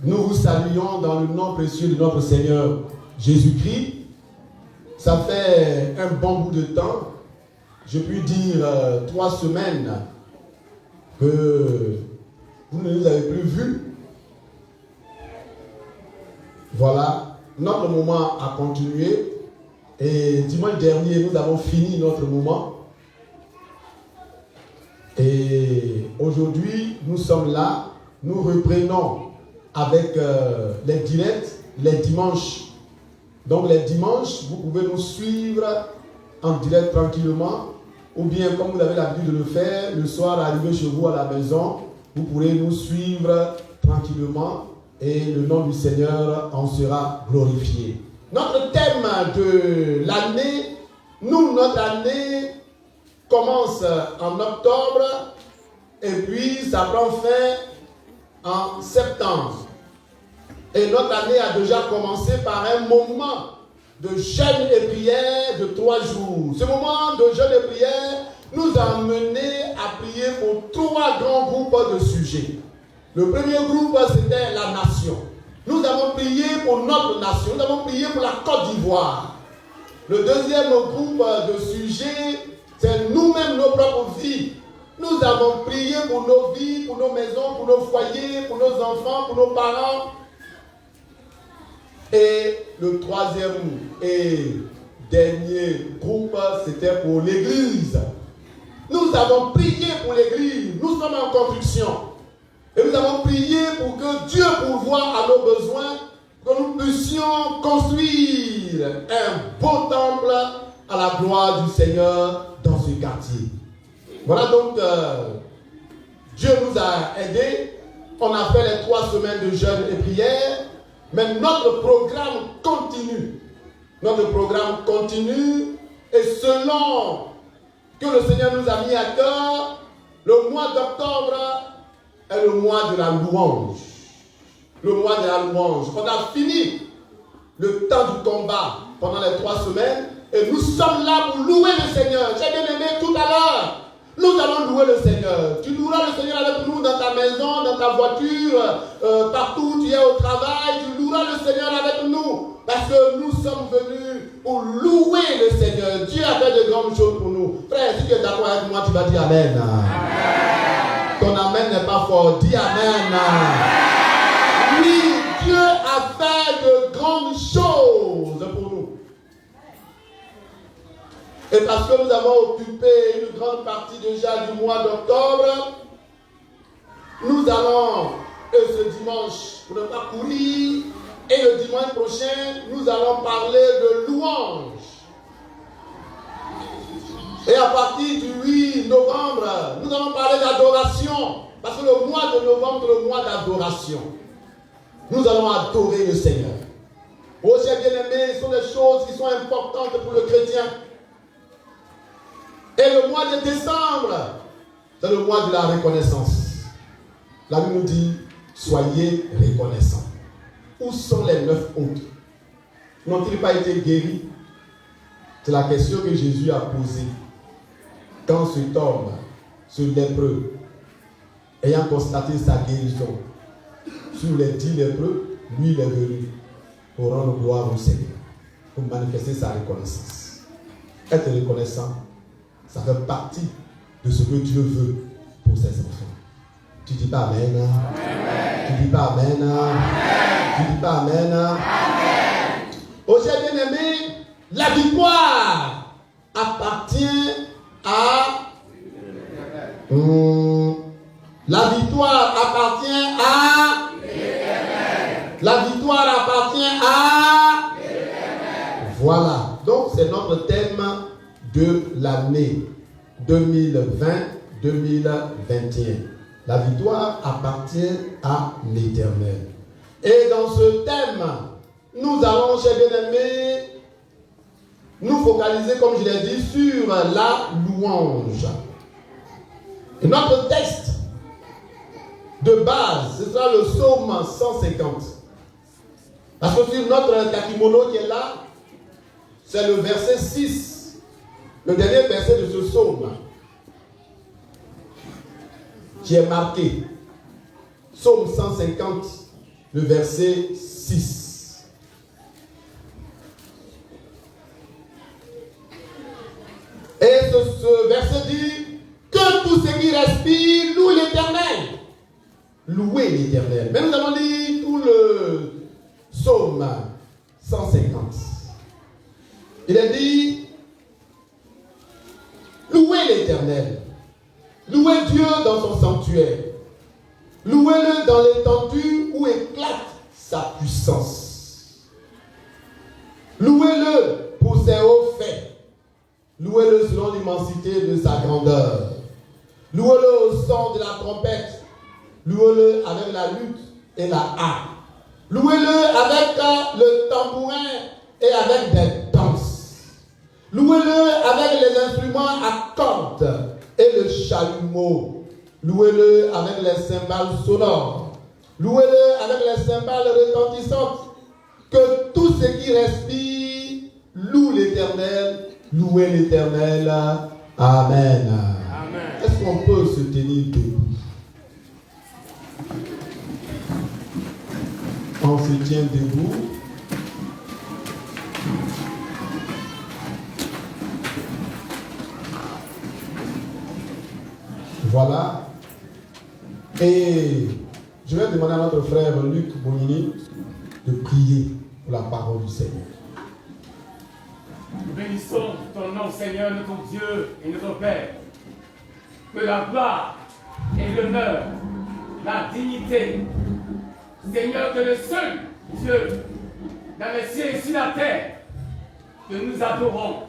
Nous vous saluons dans le nom précieux de notre Seigneur Jésus-Christ. Ça fait un bon bout de temps, je puis dire 3 semaines, que vous ne nous avez plus vus. Voilà, notre moment a continué. Et dimanche dernier, nous avons fini notre moment. Et aujourd'hui, nous sommes là. Nous reprenons avec les directs, les dimanches. Donc les dimanches, vous pouvez nous suivre en direct tranquillement. Ou bien, comme vous avez l'habitude de le faire, le soir, arrivé chez vous à la maison, vous pourrez nous suivre tranquillement. Et le nom du Seigneur en sera glorifié. Notre thème de l'année, notre année commence en octobre et puis ça prend fin en septembre. Et notre année a déjà commencé par un moment de jeûne et prière de 3 jours. Ce moment de jeûne et prière nous a amené à prier pour 3 grands groupes de sujets. Le premier groupe, c'était la nation. Nous avons prié pour notre nation. Nous avons prié pour la Côte d'Ivoire. Le deuxième groupe de sujets, c'est nous-mêmes, nos propres vies. Nous avons prié pour nos vies, pour nos maisons, pour nos foyers, pour nos enfants, pour nos parents. Et le troisième et dernier groupe, c'était pour l'Église. Nous avons prié pour l'Église. Nous sommes en construction. Et nous avons prié pour que Dieu pourvoie à nos besoins, que nous puissions construire un beau temple à la gloire du Seigneur dans ce quartier. Voilà donc, Dieu nous a aidés. On a fait les 3 semaines de jeûne et prière, mais notre programme continue. Notre programme continue, et selon que le Seigneur nous a mis à cœur, le mois d'octobre est le mois de la louange. Le mois de la louange. On a fini le temps du combat pendant les 3 semaines et nous sommes là pour louer le Seigneur. J'ai bien aimé tout à l'heure. Nous allons louer le Seigneur. Tu loueras le Seigneur avec nous dans ta maison, dans ta voiture, partout où tu es au travail. Tu loueras le Seigneur avec nous. Parce que nous sommes venus pour louer le Seigneur. Dieu a fait de grandes choses pour nous. Frère, si tu es d'accord avec moi, tu vas dire Amen. Amen. Ton Amen n'est pas fort. Dis Amen. Amen. Oui, Dieu a fait de grandes choses pour nous. Et parce que nous avons occupé une grande partie déjà du mois d'octobre, nous allons, et ce dimanche, pour ne pas courir, et le dimanche prochain, nous allons parler de louange. Et à partir du 8 novembre, nous allons parler d'adoration. Parce que le mois de novembre est le mois d'adoration. Nous allons adorer le Seigneur. Oh, chers bien-aimés, ce sont des choses qui sont importantes pour le chrétien. Et le mois de décembre, c'est le mois de la reconnaissance. La Bible nous dit, soyez reconnaissants. Où sont les 9 autres? N'ont-ils pas été guéris? C'est la question que Jésus a posée. Quand cet homme, ce lépreux, ayant constaté sa guérison, sur les 10 lépreux, lui il est venu pour rendre gloire au Seigneur, pour manifester sa reconnaissance. Être reconnaissant, ça fait partie de ce que Dieu veut pour ses enfants. Tu dis pas Amen. Amen. Tu dis pas Amen. Amen. Tu dis pas Amen. Amen. Oh, chers bien-aimés, la victoire appartient à... La victoire appartient à... La victoire appartient à... Voilà. Donc, c'est notre thème de l'année 2020-2021. La victoire appartient à l'Éternel. Et dans ce thème, nous allons, chers bien-aimés, nous focaliser, comme je l'ai dit, sur la louange. Et notre texte de base, ce sera le psaume 150. Parce que sur notre kakimono qui est là, c'est le verset 6, le dernier verset de ce psaume, qui est marqué. Psaume 150, le verset 6. Et ce verset dit que tous ceux qui respirent louent l'Éternel. Louez l'Éternel. Mais nous avons lu tout le psaume 150. Il est dit, louez l'Éternel. Louez Dieu dans son sanctuaire. Louez-le dans l'étendue où éclate sa puissance. Louez-le pour ses hauts faits. Louez-le selon l'immensité de sa grandeur. Louez-le au son de la trompette. Louez-le avec la lutte et la harpe. Louez-le avec le tambourin et avec des danses. Louez-le avec les instruments à cordes et le chalumeau. Louez-le avec les cymbales sonores. Louez-le avec les cymbales retentissantes. Que tous ceux qui respirent louent l'Éternel. Louez l'Éternel. Amen. Amen. Est-ce qu'on peut se tenir debout? On se tient debout. Voilà. Et je vais demander à notre frère Luc Bonini de prier pour la parole du Seigneur. Nous bénissons ton nom, Seigneur, notre Dieu et notre Père. Que la gloire et l'honneur, la dignité, Seigneur, que le seul Dieu dans les cieux et sur la terre, que nous adorons.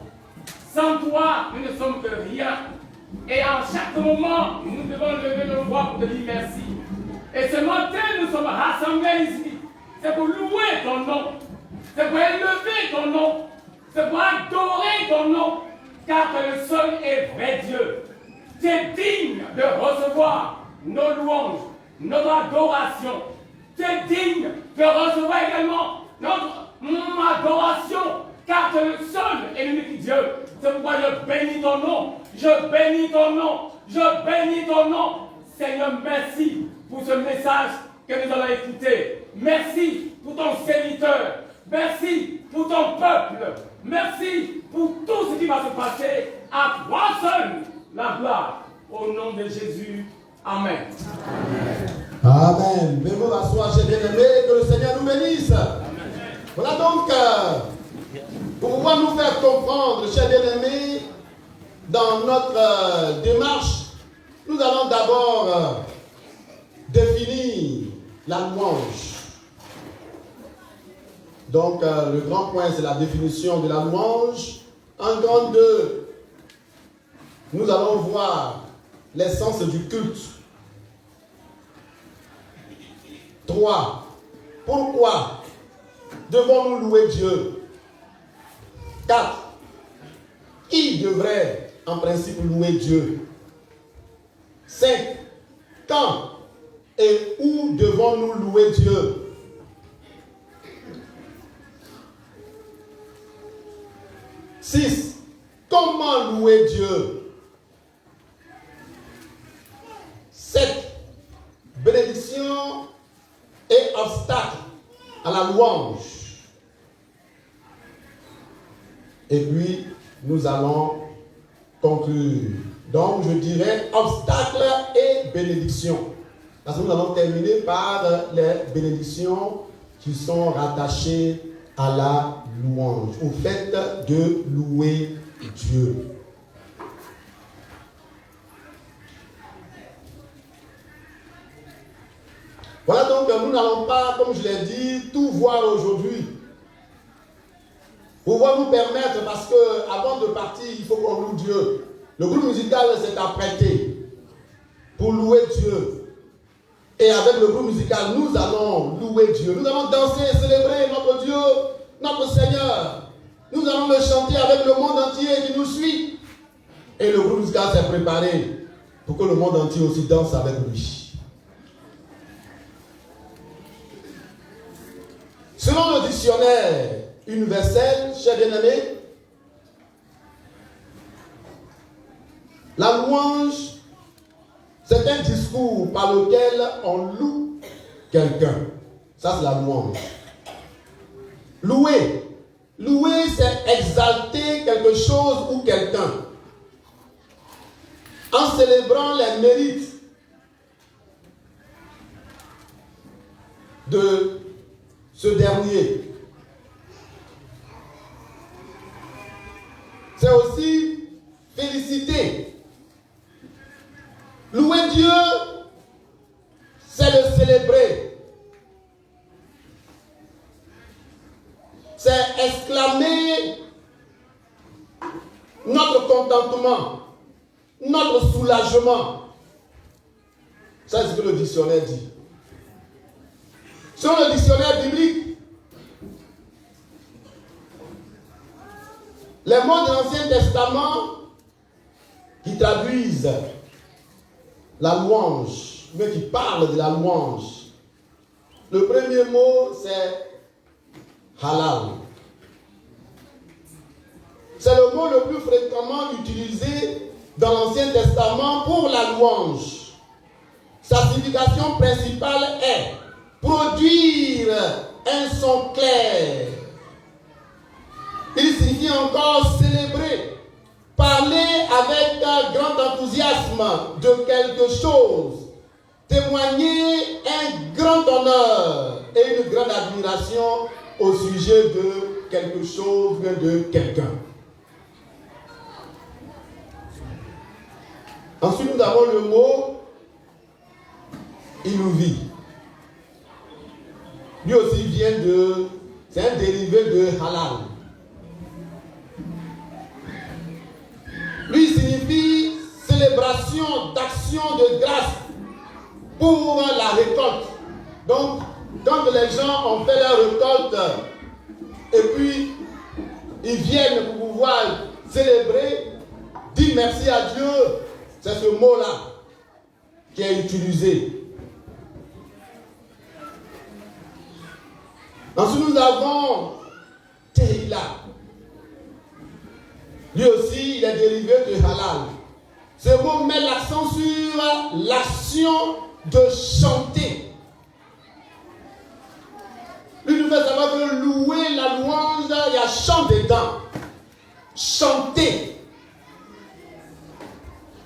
Sans toi, nous ne sommes que rien. Et en chaque moment, nous devons lever nos voix pour te dire merci. Et ce matin, nous sommes rassemblés ici. C'est pour louer ton nom. C'est pour élever ton nom. C'est pour adorer ton nom. Car le seul est vrai Dieu. Tu es digne de recevoir nos louanges, notre adoration. Tu es digne de recevoir également notre adoration. Car tu es le seul et l'unique Dieu. C'est pourquoi je bénis ton nom. Je bénis ton nom. Je bénis ton nom. Seigneur, merci pour ce message que nous allons écouter. Merci pour ton serviteur. Merci pour ton peuple. Merci pour tout ce qui va se passer. À toi seul la gloire. Au nom de Jésus. Amen. Amen. Béni soit chers bien-aimés, que le Seigneur nous bénisse. Amen. Voilà donc, pour pouvoir nous faire comprendre, chers bien-aimés, dans notre démarche, nous allons d'abord définir la louange. Donc, le grand point, c'est la définition de la louange. En grand 2, nous allons voir l'essence du culte. 3. Pourquoi devons-nous louer Dieu? 4. Qui devrait en principe louer Dieu? 5. Quand et où devons-nous louer Dieu? 6. Comment louer Dieu? 7. Bénédiction et obstacle à la louange. Et puis, nous allons conclure. Donc, je dirais obstacle et bénédiction. Parce que nous allons terminer par les bénédictions qui sont rattachées à la louange, au fait de louer Dieu. Voilà donc, nous n'allons pas, comme je l'ai dit, tout voir aujourd'hui. Pouvoir nous permettre, parce que avant de partir, il faut qu'on loue Dieu. Le groupe musical s'est apprêté pour louer Dieu. Et avec le groupe musical, nous allons louer Dieu. Nous allons danser et célébrer notre Dieu, notre Seigneur. Nous allons le chanter avec le monde entier qui nous suit. Et le groupe musical s'est préparé pour que le monde entier aussi danse avec lui. Selon le dictionnaire universel, chers bien-aimés, la louange, c'est un discours par lequel on loue quelqu'un. Ça, c'est la louange. Louer. Louer, c'est exalter quelque chose ou quelqu'un en célébrant les mérites de ce dernier. C'est aussi féliciter. Louer Dieu, c'est le célébrer. C'est exclamer notre contentement, notre soulagement. Ça, c'est ce que le dictionnaire dit. Sur le dictionnaire biblique, les mots de l'Ancien Testament qui traduisent la louange, mais qui parlent de la louange. Le premier mot, c'est halal. C'est le mot le plus fréquemment utilisé dans l'Ancien Testament pour la louange. Sa signification principale est produire un son clair. Il signifie encore célébrer, parler avec un grand enthousiasme de quelque chose, témoigner un grand honneur et une grande admiration au sujet de quelque chose, de quelqu'un. Ensuite, nous avons le mot ilouvi. Lui aussi vient de... C'est un dérivé de halal. Lui signifie célébration d'action de grâce pour la récolte. Donc, quand les gens ont fait leur récolte et puis ils viennent pour pouvoir célébrer, dire merci à Dieu, c'est ce mot-là qui est utilisé. Ensuite, nous avons Tehila. Lui aussi, il est dérivé de halal. Ce mot met l'accent sur l'action de chanter. Lui nous fait savoir que louer la louange, il y a chant dedans. Chanter.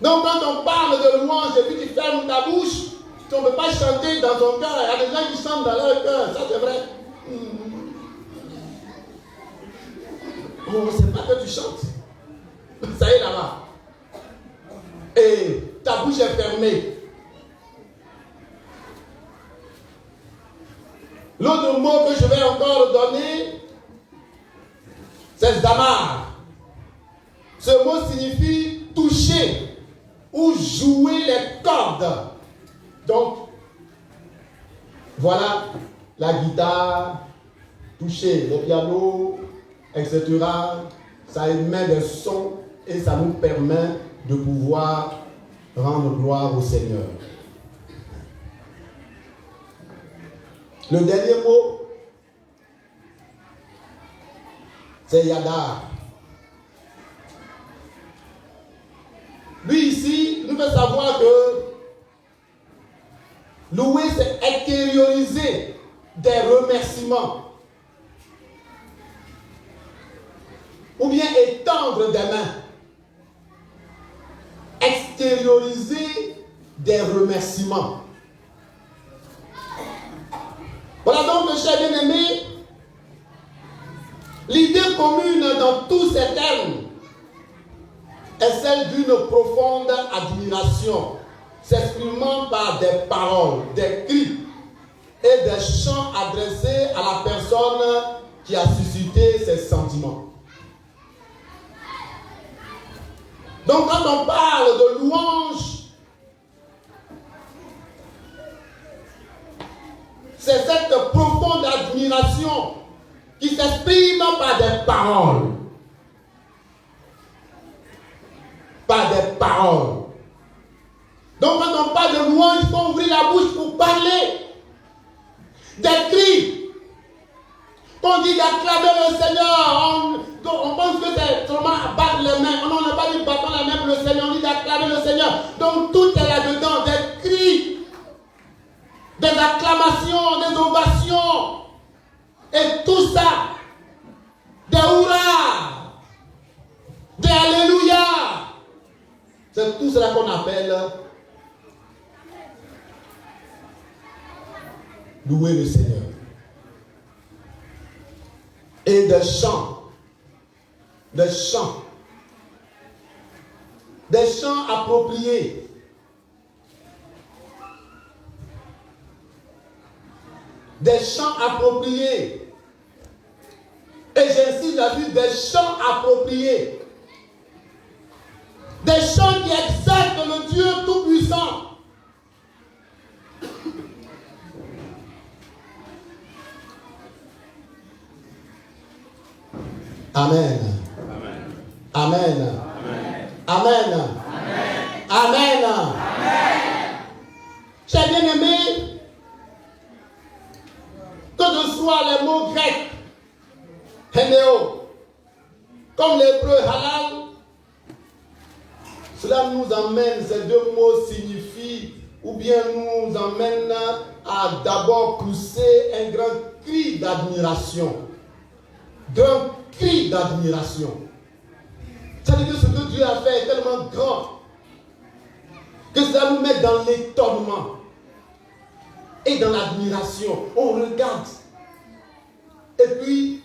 Donc quand on parle de louange et puis tu fermes ta bouche, tu ne peux pas chanter dans ton cœur. Il y a des gens qui chantent dans leur cœur, ça c'est vrai. On ne sait pas que tu chantes. Ça y est là-bas. Et ta bouche est fermée. L'autre mot que je vais encore donner, c'est zamar. Ce mot signifie toucher ou jouer les cordes. Donc, voilà la guitare, toucher le piano, etc. Ça émet des sons et ça nous permet de pouvoir rendre gloire au Seigneur. Le dernier mot, c'est Yadar. Lui ici, nous fait savoir que louer, c'est extérioriser des remerciements. Ou bien étendre des mains. Extérioriser des remerciements. Voilà donc, mes chers bien-aimés, l'idée commune dans tous ces termes est celle d'une profonde admiration, s'exprimant par des paroles, des cris et des chants adressés à la personne qui a suscité ces sentiments. Donc quand on parle de louange, c'est cette profonde admiration qui s'exprime par des paroles. Par des paroles. Donc quand on parle de louange, il faut ouvrir la bouche pour parler. Des cris. Quand on dit d'acclamer le Seigneur, on pense que c'est seulement à battre les mains. On n'a pas dit battons les mains pour le Seigneur, on dit d'acclamer le Seigneur. Donc tout est là-dedans, des cris. des acclamations, des ovations, et tout ça, des hurrahs, des alléluia. C'est tout cela qu'on appelle louer le Seigneur. Et des chants appropriés. Des chants appropriés. Et j'insiste là-dessus, des chants appropriés. Des chants qui exaltent le Dieu Tout-Puissant. Amen. Amen. Amen. Amen. J'ai bien aimé que ce soit les mots grecs, hénéo, comme l'hébreu halal, cela nous emmène, ces deux mots signifient, ou bien nous emmène à d'abord pousser un grand cri d'admiration. Grand cri d'admiration. C'est-à-dire que ce que Dieu a fait est tellement grand que ça nous met dans l'étonnement et dans l'admiration. On regarde et puis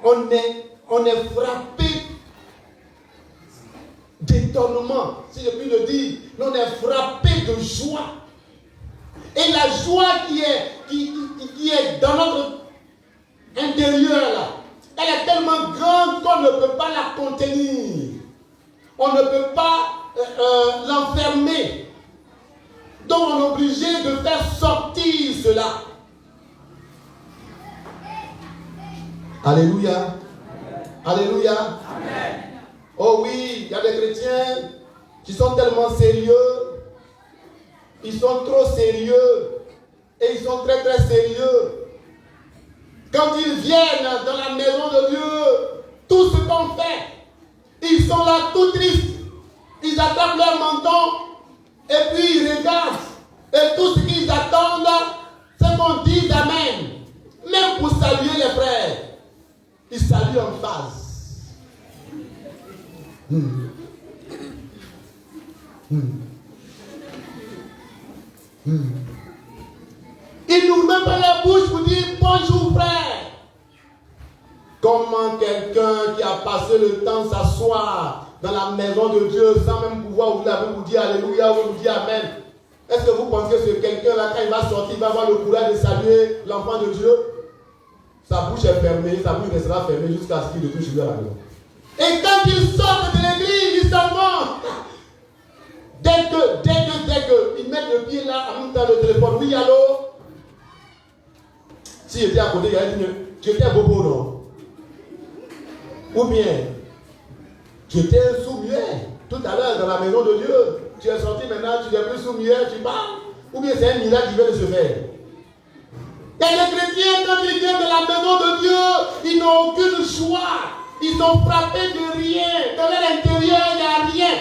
on est frappé d'étonnement, si je puis le dire. On est frappé de joie. Et la joie qui est dans notre intérieur là, elle est tellement grande qu'on ne peut pas la contenir. On ne peut pas l'enfermer. Donc on est obligé de faire sortir cela. Alléluia. Alléluia. Amen. Oh oui, il y a des chrétiens qui sont tellement sérieux. Ils sont trop sérieux. Et ils sont très très sérieux. Quand ils viennent dans la maison de Dieu, tout ce qu'on fait, ils sont là tout tristes. Ils attendent leur menton et puis ils regardent. Et tout ce qu'ils attendent, c'est qu'on dise Amen. Même pour saluer les frères, ils saluent en face. Ils n'ouvrent même pas la bouche pour dire bonjour frère. Comment quelqu'un qui a passé le temps s'asseoir dans la maison de Dieu sans même pouvoir ouvrir la bouche pour dire Alléluia ou pour dire Amen. Est-ce que vous pensez que ce quelqu'un-là, quand il va sortir, il va avoir le courage de saluer l'enfant de Dieu? Sa bouche est fermée, sa bouche restera fermée jusqu'à ce qu'il ne touche plus à la maison. Et quand il sort de l'église, il s'en va. Dès que il met le pied là, en même temps le téléphone, oui, allô? Si j'étais à côté, il allait dire, tu étais bobo, non? Ou bien, tu étais un sous-muet tout à l'heure dans la maison de Dieu. Tu es sorti maintenant, tu n'es plus sous-muet, tu parles. Ou bien c'est un miracle qui vient de se faire. Et les chrétiens, quand ils viennent de la maison de Dieu, ils n'ont aucune joie. Ils sont frappés de rien. Dans leur intérieur, il n'y a rien.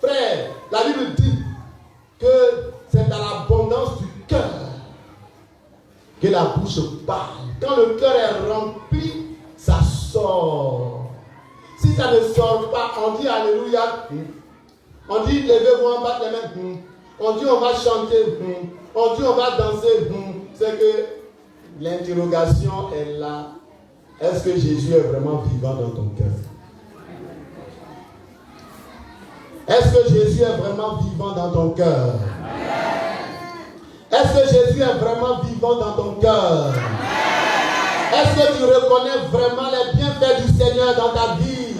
Frère, la Bible dit que c'est dans l'abondance du cœur que la bouche parle. Quand le cœur est rempli, ça sort. Si ça ne sort pas, on dit Alléluia. On dit levez-vous, on bat les mains. On dit on va chanter. On dit on va danser. C'est que l'interrogation est là. Est-ce que Jésus est vraiment vivant dans ton cœur? Est-ce que Jésus est vraiment vivant dans ton cœur? Est-ce que Jésus est vraiment vivant dans ton cœur? Est-ce que tu reconnais vraiment les bienfaits du Seigneur dans ta vie?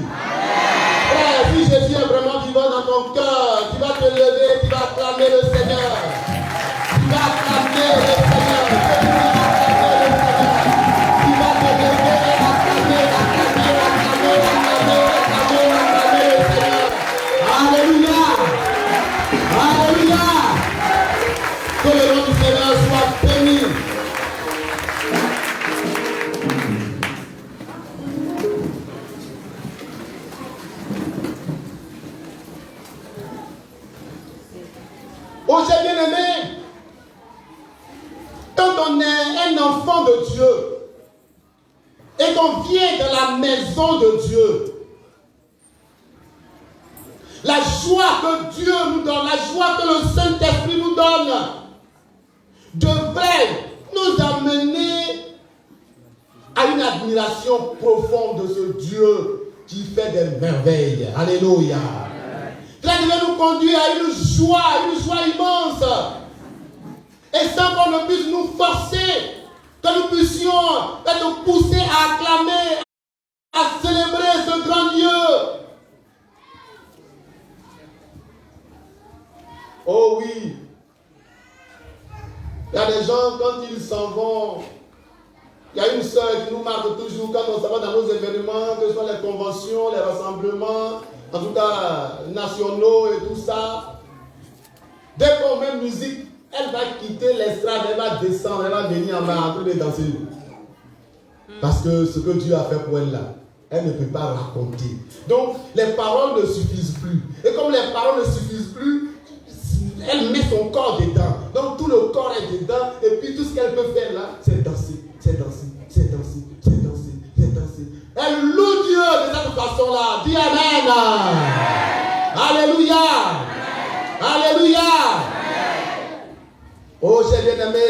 Frère, si Jésus est vraiment vivant dans ton cœur, tu vas te lever, tu vas acclamer le Seigneur. Tu vas acclamer le Seigneur. Tu vas te lever et acclamer le Seigneur. Alléluia. Alléluia. Que le nom du Seigneur soit béni. qu'on vient dans la maison de Dieu. La joie que Dieu nous donne, la joie que le Saint-Esprit nous donne, devrait nous amener à une admiration profonde de ce Dieu qui fait des merveilles. Alléluia. Cela devait nous conduire à une joie immense. Et sans qu'on ne puisse nous forcer, que nous puissions être poussés à acclamer, à célébrer ce grand Dieu. Oh oui. Il y a des gens, quand ils s'en vont, il y a une sœur qui nous marque toujours quand on s'en va dans nos événements, que ce soit les conventions, les rassemblements, en tout cas nationaux et tout ça. Dès qu'on met musique, elle va quitter l'estrade, elle va descendre, elle va venir en train de danser. Parce que ce que Dieu a fait pour elle là, elle ne peut pas raconter. Donc les paroles ne suffisent plus. Et comme les paroles ne suffisent plus, elle met son corps dedans. Donc tout le corps est dedans. Et puis tout ce qu'elle peut faire là, c'est danser, c'est danser, c'est danser, c'est danser, c'est danser. Elle loue Dieu de cette façon-là. Dis Amen. Alléluia. Alléluia. Oh, j'ai bien aimé.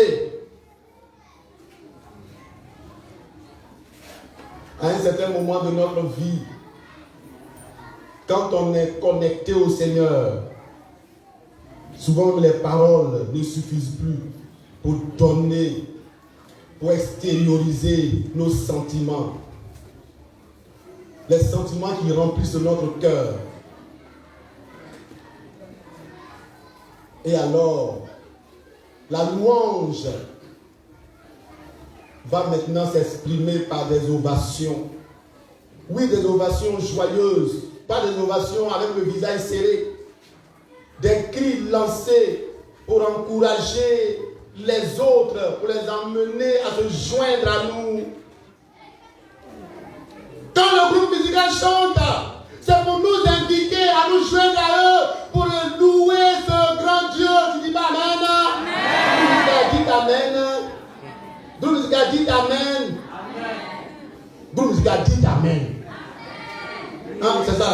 À un certain moment de notre vie, quand on est connecté au Seigneur, souvent les paroles ne suffisent plus pour donner, pour extérioriser nos sentiments. Les sentiments qui remplissent notre cœur. Et alors, la louange va maintenant s'exprimer par des ovations. Oui, des ovations joyeuses, pas des ovations avec le visage serré. Des cris lancés pour encourager les autres, pour les emmener à se joindre à nous. Quand le groupe musical chante, c'est pour nous inviter à nous joindre à eux, pour louer ce grand Dieu. Tu dis pas Amen? Amen. Groupe musical dit Amen. Groupe musical dit Amen. Ah, c'est ça.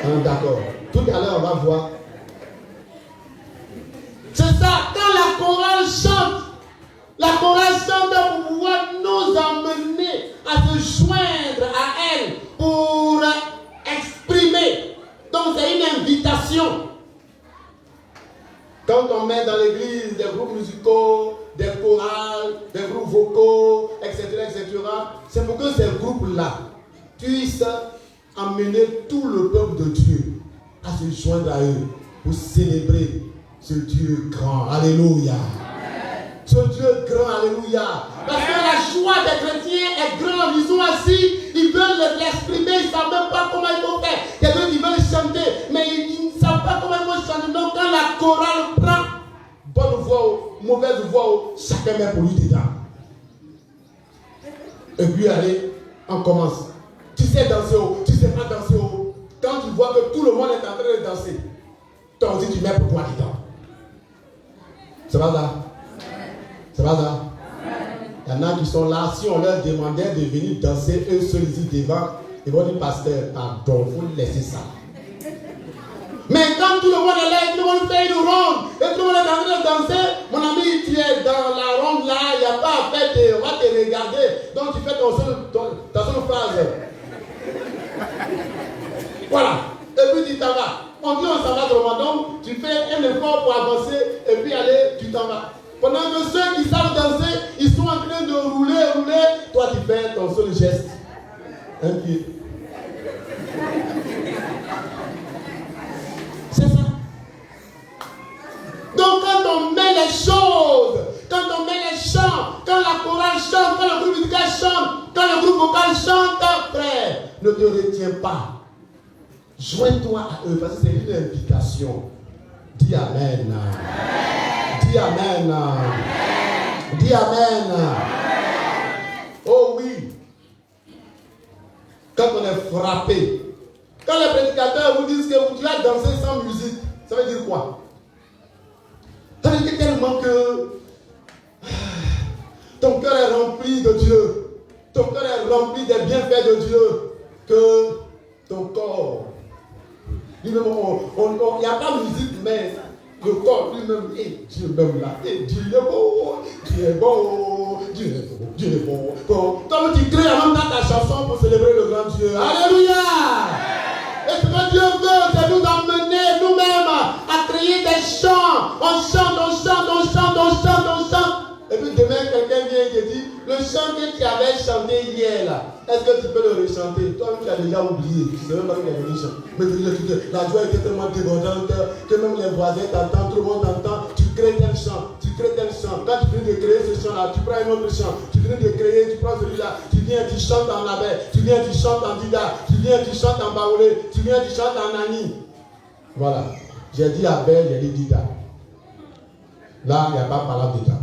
Ah, d'accord. Tout à l'heure, on va voir. C'est ça. Quand la chorale chante pour pouvoir nous emmener à se joindre à elle, pour exprimer. Donc, c'est une invitation. Quand on met dans l'église des groupes musicaux, des chorales, des groupes vocaux, etc., c'est pour que ces groupes-là puissent amener tout le peuple de Dieu à se joindre à eux pour célébrer ce Dieu grand. Alléluia. Ce Dieu grand, alléluia. Parce que la joie des chrétiens est grande. Ils sont assis, ils veulent l'exprimer, ils ne savent même pas comment il faut faire. Il y a ceux qui veulent chanter, mais ils ne savent pas comment il faut chanter. Donc quand la chorale prend, bonne voix ou mauvaise voix, chacun met pour lui dedans. Et puis allez, on commence. Tu sais danser, tu ne sais pas danser. Quand tu vois que tout le monde est en train de danser, toi aussi tu mets pour toi dedans. C'est pas ça? C'est pas ça? Il y en a qui sont là, si on leur demandait de venir danser, eux seuls ici devant, ils vont dire, pasteur, pardon, il faut laisser ça. Mais quand tout le monde est là, tout le monde fait une ronde, et tout le monde est en train de danser, mon ami, tu es dans la ronde là, il n'y a pas à faire de, on va te regarder, donc tu fais ta seule phrase. Voilà, et puis tu t'en vas. On dit on s'en va vraiment, donc tu fais un effort pour avancer, et puis allez, tu t'en vas. Pendant que ceux qui savent danser, ils sont en train de rouler, toi tu fais ton seul geste. Un pied. C'est ça. Donc quand on met les choses, quand on met les chants, quand la chorale chante, quand le groupe musical chante, quand le groupe vocal chante, frère, ne te retiens pas. Joins-toi à eux parce que c'est une invitation. Dis Amen. Dis Amen. Dis Amen. Oh oui. Quand on est frappé, quand les prédicateurs vous disent que tu as dansé sans musique, ça veut dire quoi? Ça veut dire tellement que ton cœur est rempli de Dieu. Ton cœur est rempli des bienfaits de Dieu que ton corps. Lui-même, il n'y a pas de musique, mais le corps lui-même, et Dieu même là, et Dieu est beau, Dieu est beau, Dieu est beau, Dieu est beau. Comme tu crées en même temps ta chanson pour célébrer le grand Dieu. Alléluia! Et ce que Dieu veut, c'est nous emmener nous-mêmes à créer des chants. On chante, on chante, on chante, on chante, on chante. Et puis demain, quelqu'un vient et te dit, le chant que tu avais chanté hier là, est-ce que tu peux le rechanter? Toi, tu as déjà oublié. Tu ne sais même pas qu'il y a venu chanter. Mais la joie était tellement débordante que même les voisins t'entendent, tout le monde t'entend. Tu crées tel chant, tu crées tel chant. Quand tu finis de créer ce chant-là, tu prends un autre chant. Tu finis de créer, tu prends celui-là. Tu viens, tu chantes en abbé. Tu viens, tu chantes en dida. Tu viens, tu chantes en baoulé. Tu viens, tu chantes en nani. Voilà. J'ai dit abbé, j'ai dit dida. Là, il n'y a pas parole dedans.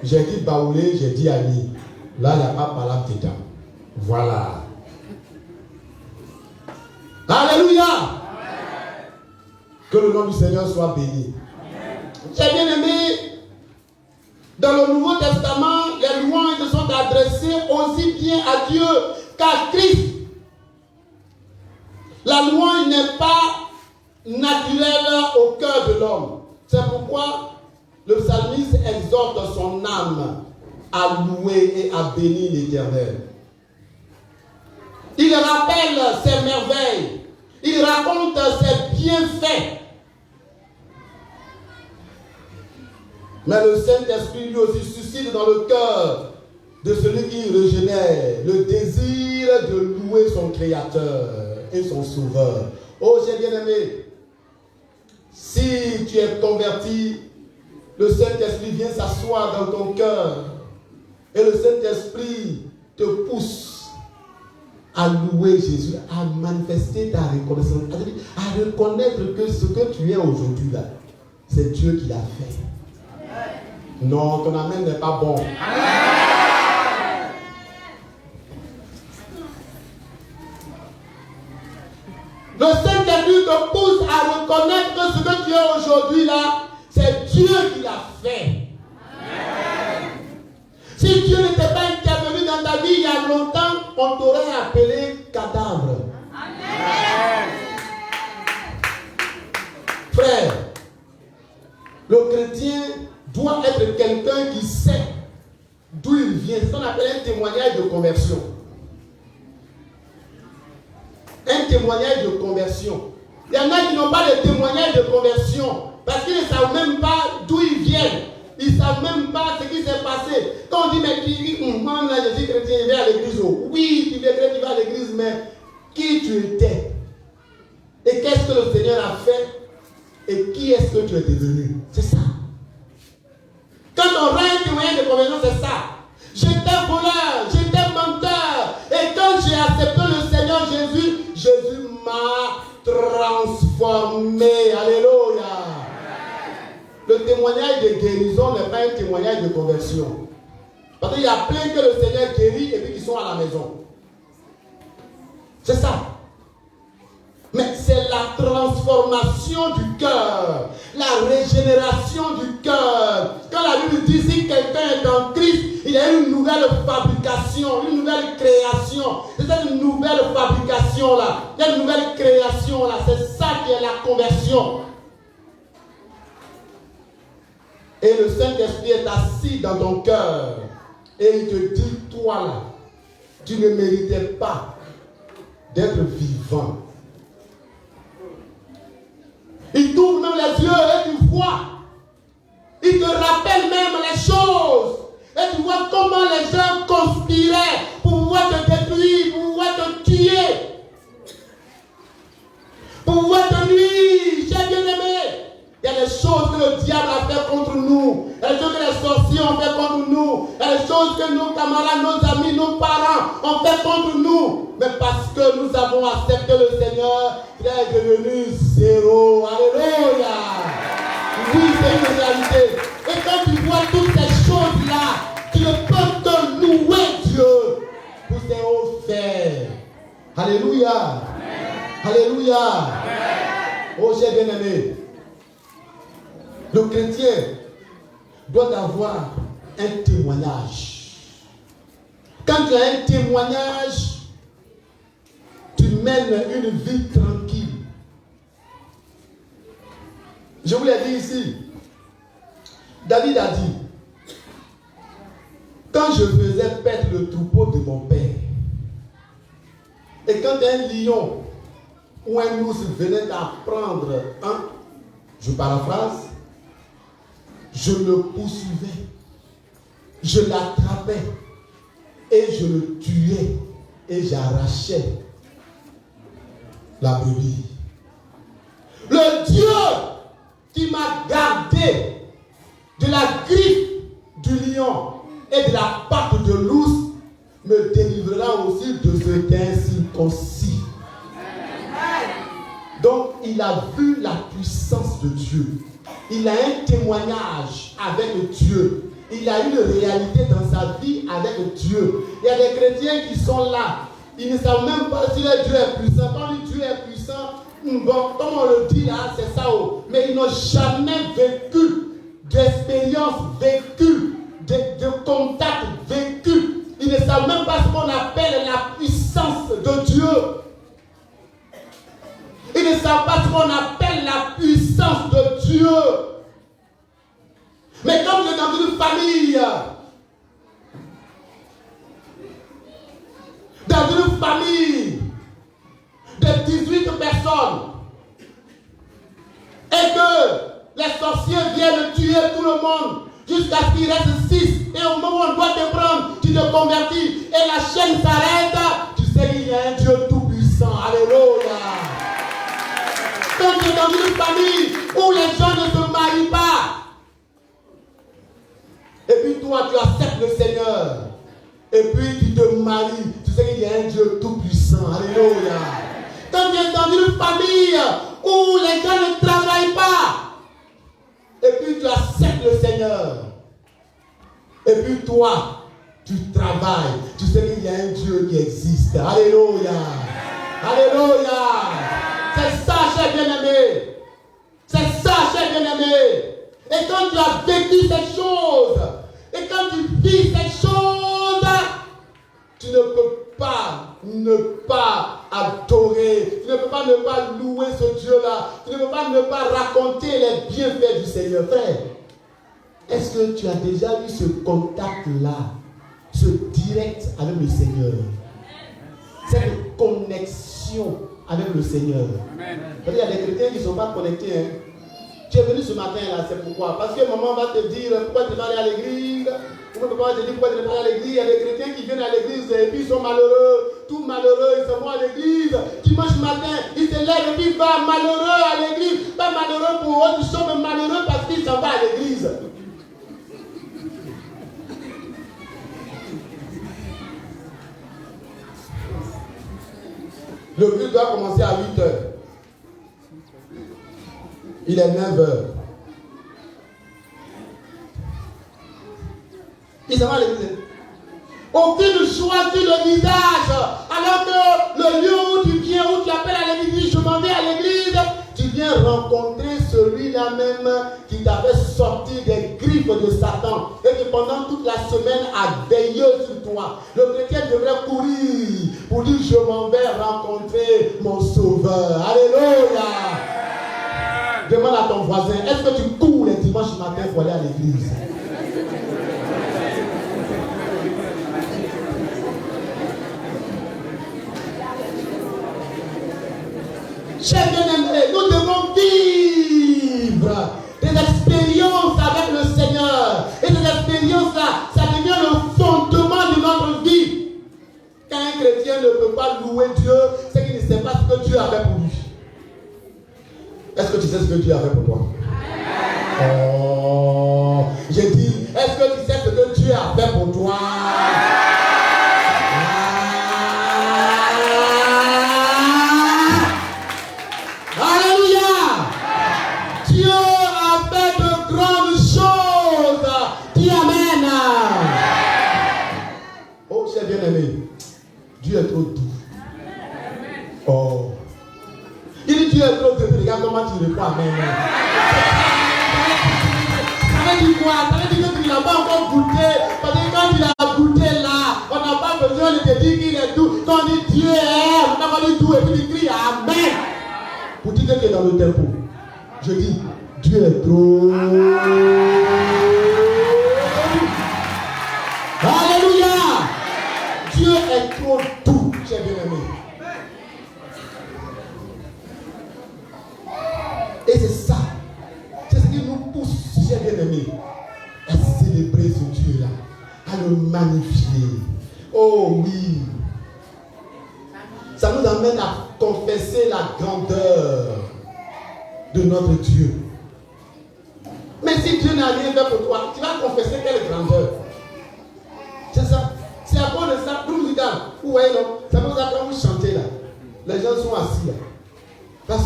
J'ai dit baoulé, j'ai dit ami. Là, il n'y a pas parole dedans. Voilà. Alléluia. Que le nom du Seigneur soit béni. J'ai bien aimé, dans le Nouveau Testament, les louanges sont adressées aussi bien à Dieu qu'à Christ. La louange n'est pas naturelle au cœur de l'homme. C'est pourquoi le psalmiste exhorte son âme à louer et à bénir l'Éternel. Il rappelle ses merveilles. Il raconte ses bienfaits. Mais le Saint-Esprit lui aussi suscite dans le cœur de celui qui régénère le désir de louer son Créateur et son Sauveur. Oh, j'ai bien aimé, si tu es converti, le Saint-Esprit vient s'asseoir dans ton cœur et le Saint-Esprit te pousse à louer Jésus, à manifester ta reconnaissance, à reconnaître que ce que tu es aujourd'hui là, c'est Dieu qui l'a fait. Non, ton amen n'est pas bon. Le Saint-Esprit te pousse à reconnaître que ce que tu es aujourd'hui là, c'est Dieu qui l'a fait. Si Dieu n'était pas intervenu dans ta vie il y a longtemps, on t'aurait appelé cadavre. Amen. Frère, le chrétien doit être quelqu'un qui sait d'où il vient. C'est ce qu'on appelle un témoignage de conversion. Un témoignage de conversion. Il y en a qui n'ont pas de témoignage de conversion parce qu'ils ne savent même pas d'où ils viennent. Ils ne savent même pas ce qui s'est passé. Quand on dit, mais moi là, je suis chrétien, je vais à l'église. Oui, tu vas à l'église, mais qui tu étais? Et qu'est-ce que le Seigneur a fait? Et qui est-ce que tu es devenu? C'est ça. Quand on rend un témoignage de conversion, c'est ça. J'étais voleur, j'étais menteur. Et quand j'ai accepté le Seigneur Jésus, Jésus m'a transformé. Alléluia. Le témoignage de guérison n'est pas un témoignage de conversion. Parce qu'il y a plein que le Seigneur guérit et puis qui sont à la maison. C'est ça. Mais c'est la transformation du cœur, la régénération du cœur. Quand la Bible dit si quelqu'un est en Christ, il y a une nouvelle fabrication, une nouvelle création. C'est cette nouvelle fabrication là, cette nouvelle création là, c'est ça qui est la conversion. Et le Saint-Esprit est assis dans ton cœur et il te dit, toi là, tu ne méritais pas d'être vivant. Il t'ouvre même les yeux et tu vois. Il te rappelle même les choses. Et tu vois comment les gens conspiraient pour pouvoir te détruire, pour pouvoir te tuer, pour pouvoir te nuire. J'ai bien aimé. Il y a des choses que le diable a fait contre nous. Il y a des choses que les sorciers ont fait contre nous. Il y a des choses que nos camarades, nos amis, nos parents ont fait contre nous. Mais parce que nous avons accepté le Seigneur, il est devenu zéro. Alléluia. Oui, c'est une réalité. Et quand tu vois toutes ces choses-là, tu ne peux que louer Dieu pour ses hauts faits. Alléluia. Amen. Alléluia. Amen. Oh, j'ai bien aimé. Le chrétien doit avoir un témoignage. Quand tu as un témoignage, tu mènes une vie tranquille. Je vous l'ai dit ici. David a dit, quand je faisais paître le troupeau de mon père, et quand un lion ou un ours venait à prendre un, je paraphrase, je le poursuivais, je l'attrapais, et je le tuais, et j'arrachais la brebis. Le Dieu qui m'a gardé de la griffe du lion et de la patte de l'ours me délivrera aussi de ce qu'un circoncis. Donc il a vu la puissance de Dieu. Il a un témoignage avec Dieu. Il a une réalité dans sa vie avec Dieu. Il y a des chrétiens qui sont là. Ils ne savent même pas si le Dieu est puissant. Quand le Dieu est puissant, bon, comme on le dit là, c'est ça. Mais ils n'ont jamais vécu d'expérience vécue, de contact vécu. Ils ne savent même pas ce qu'on appelle la puissance de Dieu. Ils ne savent pas ce qu'on appelle la puissance de Dieu. Mais comme tu es dans une famille, de 18 personnes, et que les sorciers viennent tuer tout le monde jusqu'à ce qu'il reste 6, et au moment où on doit te prendre, tu te convertis et la chaîne s'arrête, tu sais qu'il y a un Dieu tout-puissant. Alléluia. Quand tu es dans une famille où les gens ne se marient pas, et puis toi tu acceptes le Seigneur, et puis tu te maries, tu sais qu'il y a un Dieu tout-puissant. Alléluia. Quand tu es dans une famille où les gens ne travaillent pas, et puis tu acceptes le Seigneur, et puis toi tu travailles, tu sais qu'il y a un Dieu qui existe. Alléluia. Alléluia. C'est ça, cher bien-aimé. C'est ça, cher bien-aimé. Et quand tu as vécu ces choses, et quand tu vis ces choses, tu ne peux pas ne pas adorer, tu ne peux pas ne pas louer ce Dieu-là, tu ne peux pas ne pas raconter les bienfaits du Seigneur. Frère, est-ce que tu as déjà eu ce contact-là, ce direct avec le Seigneur, cette connexion avec le Seigneur? Il y a des chrétiens qui ne sont pas connectés. Hein. Tu es venu ce matin là, c'est pourquoi? Parce que maman va te dire pourquoi tu ne vas pas aller à l'église. Ou papa va te dire pourquoi tu ne vas pas aller à l'église. Il y a des chrétiens qui viennent à l'église et puis ils sont malheureux. Tout malheureux, ils s'en vont à l'église. Dimanche matin, ils se lèvent et puis ils vont malheureux à l'église. Pas malheureux pour autre chose, mais malheureux parce qu'ils s'en vont à l'église. Le culte doit commencer à 8 heures. Il est 9 heures. Ils s'en vont à l'église. Aucune joie sur le visage. Alors que le lieu où tu viens, où tu appelles à l'église, je m'en vais à l'église, tu viens rencontrer celui-là même qui t'avait sorti des griffes de Satan et qui pendant toute la semaine a veillé sur toi. Le chrétien devrait courir pour dire je m'en vais rencontrer mon sauveur. Alléluia. Demande à ton voisin, est-ce que tu cours les dimanches matin pour aller à l'église? Chers bien-aimés, nous devons vivre des expériences avec le Seigneur. Et ces expériences-là, ça devient le fondement de notre vie. Quand un chrétien ne peut pas louer Dieu, c'est qu'il ne sait pas ce que Dieu a fait pour lui. Est-ce que tu sais ce que Dieu a fait pour toi? Oh, j'ai dit, est-ce que tu sais ce que Dieu a fait pour toi? Dieu est trop doux. Oh. Il dit Dieu est trop doux. Regarde comment tu réponds. Amen. Ça veut dire quoi? Ça veut dire que tu n'as pas encore goûté. Parce que quand tu l'as goûté là, on n'a pas dans le tempo. Je dis, Dieu est trop. Alléluia. Dieu est trop doux, chers bien-aimés. Et c'est ça. C'est ce qui nous pousse, chers bien-aimés, à célébrer ce Dieu-là, à le magnifier. Oh oui. Ça nous amène à confesser la grandeur de notre Dieu. Mais si Dieu n'a rien fait pour toi, tu vas confesser quelle grandeur? C'est ça. C'est à cause de ça, pour nous dire, vous voyez, non? C'est pour ça que quand vous chantez là, les gens sont assis là. Parce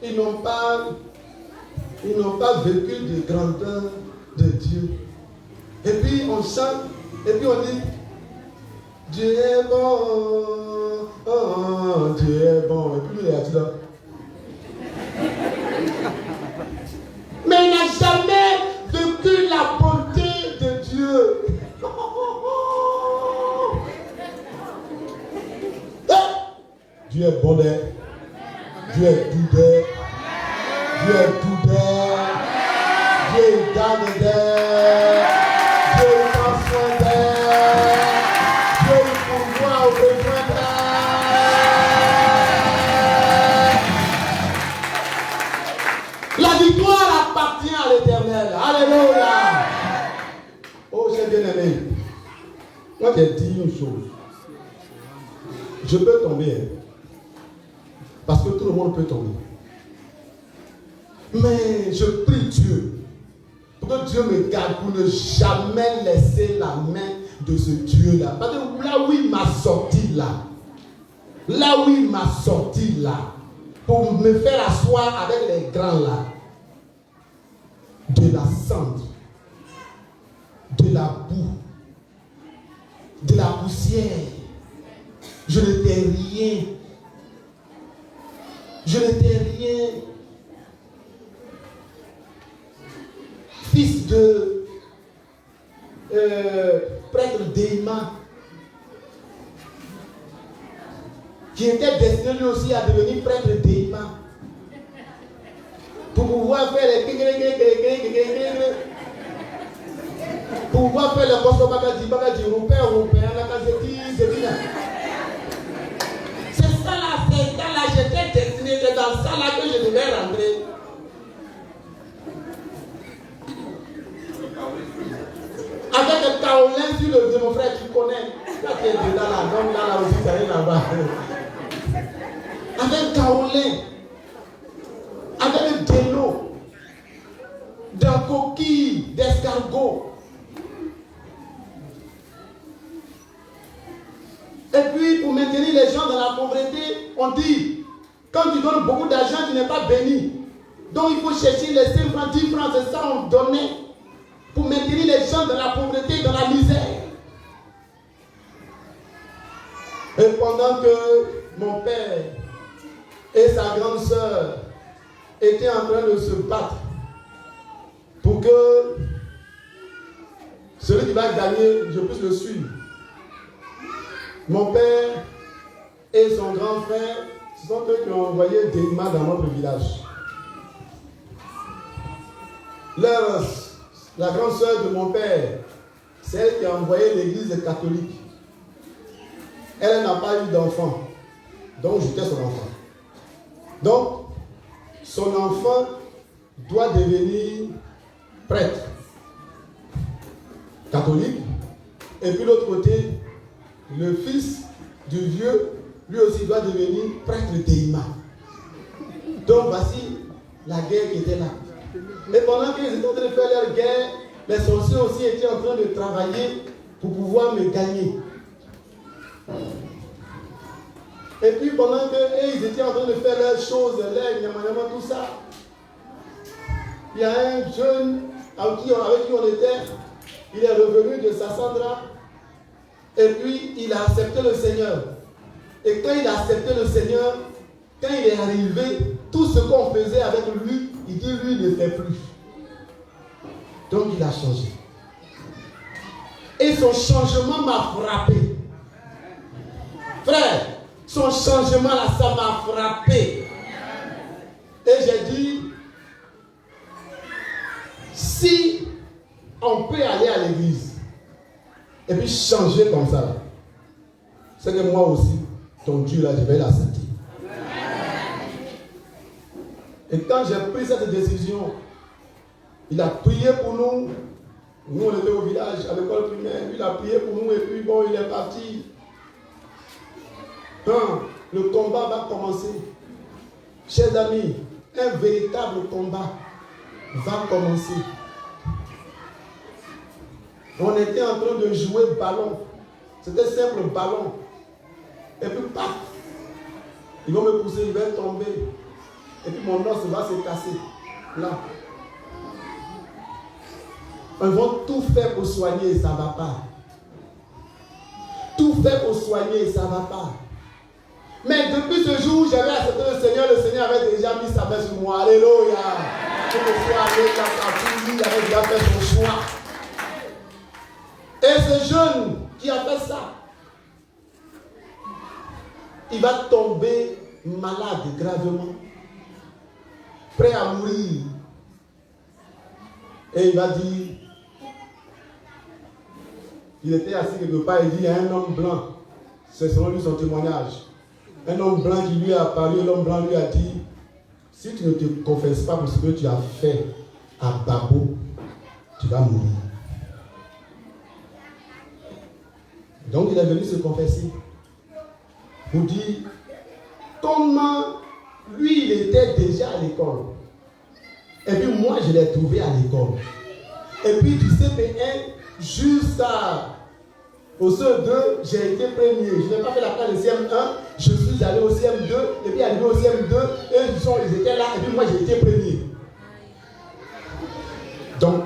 qu'ils n'ont pas vécu de grandeur de Dieu. Et puis on chante, et puis on dit, Dieu est bon, oh, Dieu est bon. Et puis lui, il est là. Mais il n'a jamais vécu la bonté de Dieu. Dieu est bon, Dieu est doudeur, Dieu est doudeur, Dieu est garde d'air, Dieu prend soin d'air, Dieu pourvoit aux besoins d'air. La victoire appartient à l'Éternel. Alléluia. Oh, cher bien-aimé, moi j'ai dit une chose. Je peux tomber, hein, parce que tout le monde peut tomber. Mais je prie Dieu pour que Dieu me garde pour ne jamais laisser la main de ce Dieu-là. Parce que là où il m'a sorti là, pour me faire asseoir avec les grands là, de la cendre, de la boue, de la poussière, je n'étais rien. Je n'étais rien. Fils de prêtre d'Éma, qui était destiné lui aussi à devenir prêtre d'Éma, pour pouvoir faire les pour pouvoir faire le poste bagadi européen, c'est ça là, j'étais destiné, c'est dans ça là que je devais rentrer. Avec le kaolin sur le de mon frère, tu connais. Là, tu es dedans là, donc là aussi, ça rien là-bas. Avec kaolin, avec le délo, d'un coquille, d'escargot. Et puis, pour maintenir les gens dans la pauvreté, on dit, quand tu donnes beaucoup d'argent, tu n'es pas béni. Donc, il faut chercher les 5 francs, 10 francs, c'est ça on donnait. Pour maintenir les gens dans la pauvreté, dans la misère. Et pendant que mon père et sa grande sœur étaient en train de se battre pour que celui qui va gagner, je puisse le suivre. Mon père et son grand frère, ce sont eux qui ont envoyé des images dans notre village. La grande sœur de mon père, c'est elle qui a envoyé l'église catholique. Elle n'a pas eu d'enfant. Donc j'étais son enfant. Donc, son enfant doit devenir prêtre catholique. Et puis l'autre côté, le fils du vieux, lui aussi doit devenir prêtre d'Éma. Donc voici la guerre qui était là. Et pendant qu'ils étaient en train de faire leur guerre, les sorciers aussi étaient en train de travailler pour pouvoir me gagner. Et puis pendant qu'ils étaient en train de faire leurs choses, tout ça, il y a un jeune avec qui on était, il est revenu de Sassandra, et puis il a accepté le Seigneur. Et quand il a accepté le Seigneur, quand il est arrivé, tout ce qu'on faisait avec lui, il dit lui ne fait plus. Donc il a changé. Et son changement m'a frappé. Frère, son changement là, ça m'a frappé. Et j'ai dit, si on peut aller à l'église et puis changer comme ça, c'est que moi aussi, ton Dieu là, je vais l'accepter. Et quand j'ai pris cette décision, il a prié pour nous. Nous, on était au village, à l'école primaire. Il a prié pour nous et puis bon, il est parti. Le combat va commencer. Chers amis, un véritable combat va commencer. On était en train de jouer ballon. C'était simple ballon. Et puis, paf, ils vont me pousser, je vais tomber. Et puis mon os va se casser. Là. Ils vont tout faire pour soigner et ça ne va pas. Tout faire pour soigner et ça ne va pas. Mais depuis ce jour où j'avais accepté le Seigneur avait déjà mis sa main sur moi. Alléluia. Pour me faire aller quand il avait déjà fait son choix. Et ce jeune qui a fait ça, il va tomber malade gravement, prêt à mourir. Et il va dire, il était assis quelque part, il dit, il y a un homme blanc, c'est selon lui son témoignage. Un homme blanc qui lui a parlé, l'homme blanc lui a dit, si tu ne te confesses pas pour ce que tu as fait à Babo, tu vas mourir. Donc il est venu se confesser. Pour dire comment lui il était déjà à l'école. Et puis moi je l'ai trouvé à l'école. Et puis du CP1 jusqu'au CE2, j'ai été premier. Je n'ai pas fait la classe de CM1, je suis allé au CM2, et puis arrivé au CM2, ils étaient là, et puis moi j'ai été premier. Donc,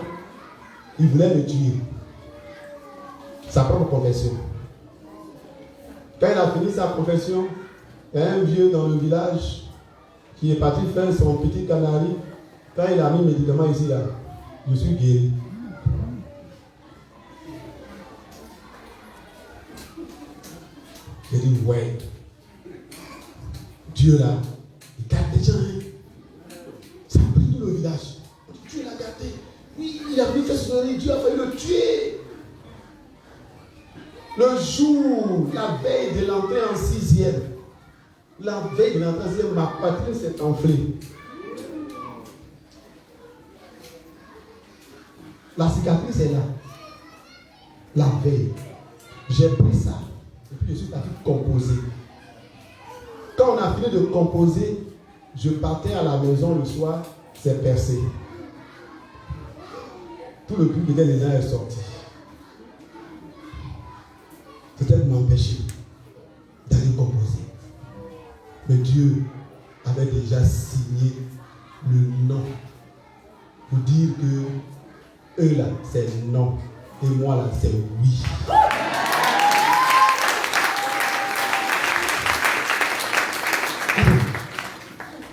il voulait me tuer. Sa propre confession. Quand il a fini sa profession, il y a un vieux dans le village qui est parti faire son petit canari. Quand il a mis mes médicaments ici, là, je suis guéri. J'ai dit, ouais, Dieu là, il garde les gens. Hein. Ça a pris tout le village. Dieu l'a gardé. Oui, il a vu faire son année, Dieu a failli le tuer. Le jour, la veille de l'entrée en 6e, ma poitrine s'est enflée. La cicatrice est là. La veille. J'ai pris ça. Et puis je suis parti composer. Quand on a fini de composer, je partais à la maison le soir, c'est percé. Tout le public des gens est sorti. C'était pour m'empêcher d'aller composer. Mais Dieu avait déjà signé le non pour dire que eux là c'est non et moi là c'est oui.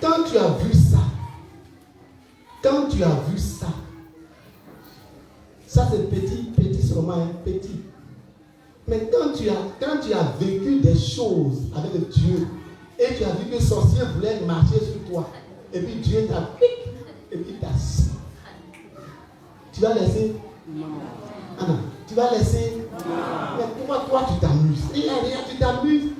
Quand tu as vu ça, ça c'est petit seulement, petit. Mais quand tu as vécu des choses avec Dieu et tu as vu que le sorcier voulait marcher sur toi, et puis Dieu t'a piqué, et puis t'a su. Tu vas laisser? Non. Ah non, tu vas laisser? Non. Mais pourquoi toi tu t'amuses? Il n'y a rien, tu t'amuses.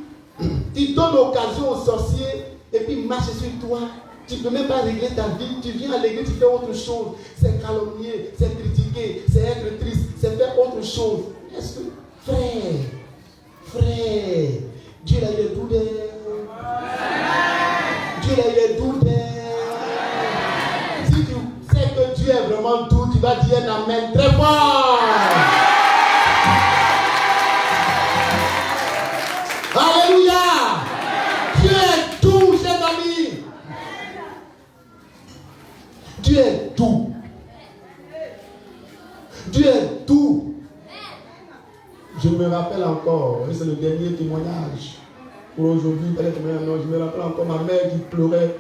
Tu donnes l'occasion au sorcier et puis il marche sur toi. Tu ne peux même pas régler ta vie. Tu viens à l'église, tu fais autre chose. C'est calomnier, c'est critiquer, c'est être triste, c'est faire autre chose. Est-ce que, frère, Dieu a eu tout d'air. Dieu a eu tout d'air. Si tu sais que Dieu est vraiment tout, tu vas dire un amen très fort. Alléluia. Dieu est tout, chers amis. Dieu est tout. Dieu est tout. Je me rappelle encore, c'est le dernier témoignage. Pour aujourd'hui, peut-être non, je me rappelle encore ma mère qui pleurait.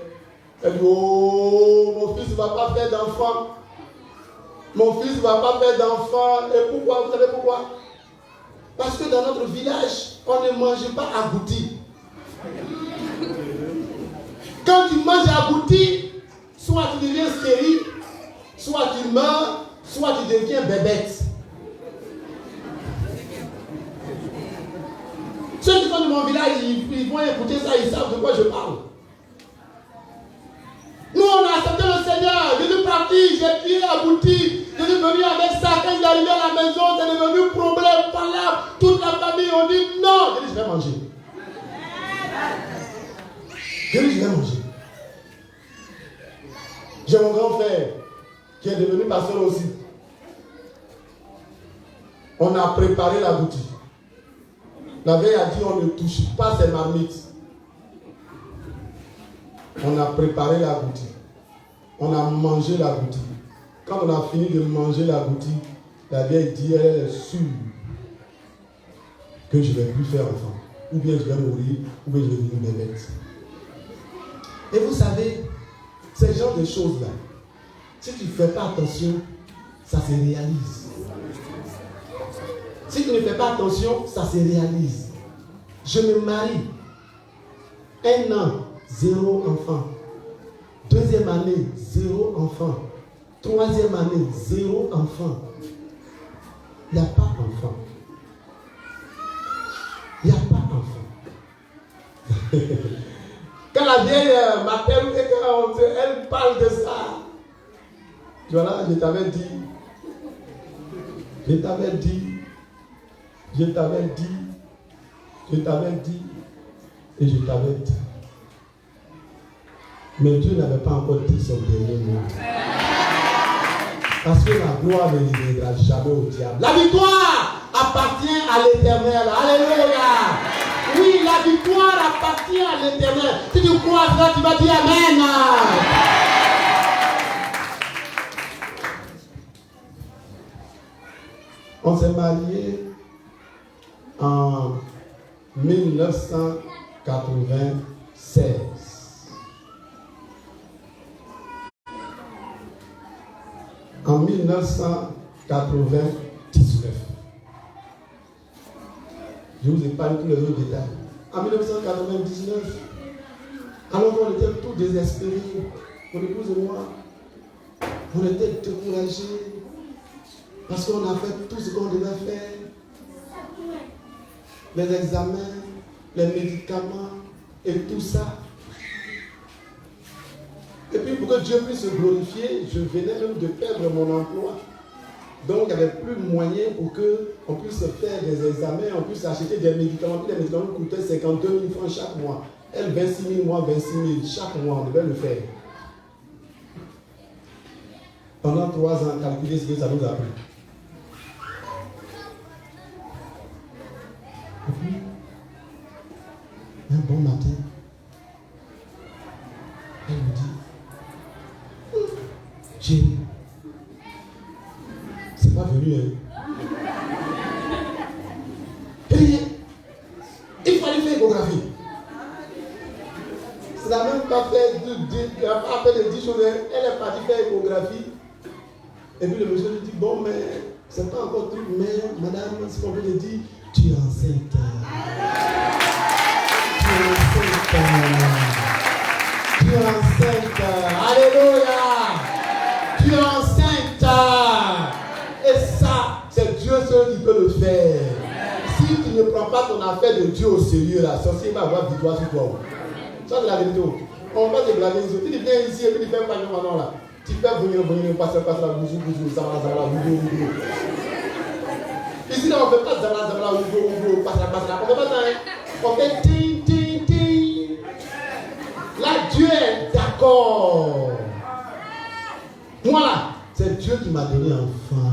Elle dit, oh, mon fils ne va pas faire d'enfant. Mon fils ne va pas faire d'enfant. Et pourquoi? Vous savez pourquoi? Parce que dans notre village, on ne mange pas agouti. Quand tu manges agouti, soit tu deviens stérile, soit tu meurs, soit tu deviens bébête. Ceux qui sont de mon village, ils vont écouter ça, ils savent de quoi je parle. Nous, on a accepté le Seigneur. Jésus parti, j'ai prié, abouti. Jésus est venu avec ça. Quand il est arrivé à la maison, c'est devenu problème, palabre. Toute la famille, on dit non. Jésus, je vais manger. Jésus, je vais manger. J'ai mon grand frère qui est devenu pasteur aussi. On a préparé la boutique. La veille a dit on ne touche pas ces marmites. On a préparé la boutique. On a mangé la boutique. Quand on a fini de manger la boutique, la vieille dit elle est sûre que je ne vais plus faire enfant. Ou bien je vais mourir, ou bien je vais devenir une bébête. Et vous savez, ce genre de choses-là, si tu ne fais pas attention, ça se réalise. Si tu ne fais pas attention, ça se réalise. Je me marie. 1 an, 0 enfant. 2e année, 0 enfant. 3e année, 0 enfant. Il n'y a pas d'enfant. Il n'y a pas d'enfant. Quand la vieille m'appelle et qu'elle parle de ça, voilà, je t'avais dit. Je t'avais dit. Je t'avais dit. Je t'avais dit. Et je t'avais dit. Mais Dieu n'avait pas encore dit son dernier mot. Parce que la gloire ne libérera jamais au diable. La victoire appartient à l'Éternel. Alléluia. Oui, la victoire appartient à l'Éternel. Si tu crois à ça, tu vas dire Amen. On s'est mariés en 1996. En 1999. Je vous épargne tous les autres détails. En 1999, alors qu'on était tous désespérés, mon épouse et moi, on était découragés parce qu'on a fait tout ce qu'on devait faire. Les examens, les médicaments et tout ça. Et puis pour que Dieu puisse se glorifier, je venais même de perdre mon emploi. Donc il n'y avait plus de moyens pour qu'on puisse faire des examens, on puisse acheter des médicaments. Puis les médicaments coûtaient 52 000 francs chaque mois. Elle 26 000, moi 26 000. Chaque mois, on devait le faire. Pendant 3 ans, calculer ce que ça nous a pris. Et puis, un bon matin, elle me dit, Jenny, c'est pas venu, hein. Et il fallait faire échographie. Ça n'a même pas fait après les 10 jours, elle est partie faire échographie. Et puis le monsieur lui dit, bon, mais c'est pas encore tout, mais madame, ce qu'on veut lui dire, tu es enceinte. Tu es enceinte. Alléluia. Tu es enceinte. Et ça, c'est Dieu seul qui peut le faire. Si tu ne prends pas ton affaire de Dieu au sérieux, la sorcière va avoir victoire sur toi. Ça, c'est la vérité. On va te blaguer ici. Tu viens ici et puis tu fais pas maintenant là. Tu fais venir, passer la bouzou, zara, bouzou. Ici, là, on ne fait pas zara, bouzou, passer. On ne fait pas ça. On fait ting. Là, Dieu est d'accord. Moi, là, c'est Dieu qui m'a donné enfant.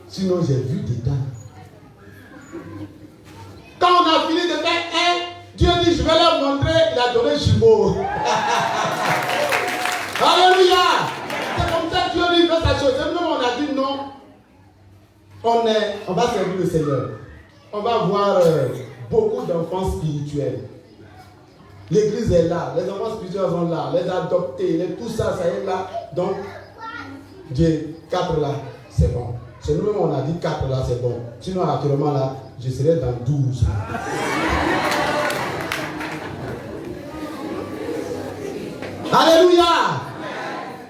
Sinon, j'ai vu dedans. Quand on a fini de faire un, Dieu dit, je vais leur montrer, il a donné jumeau. Alléluia. C'est comme ça que Dieu lui fait sa chose. Et nous, on a dit non. On va servir le Seigneur. On va avoir beaucoup d'enfants spirituels. L'église est là, les enfants spirituels sont là, les adoptés, tout ça, ça est là. Donc, Dieu, 4 là, c'est bon. C'est nous-mêmes, on a dit 4 là, c'est bon. Sinon, actuellement là, je serai dans 12. Alléluia.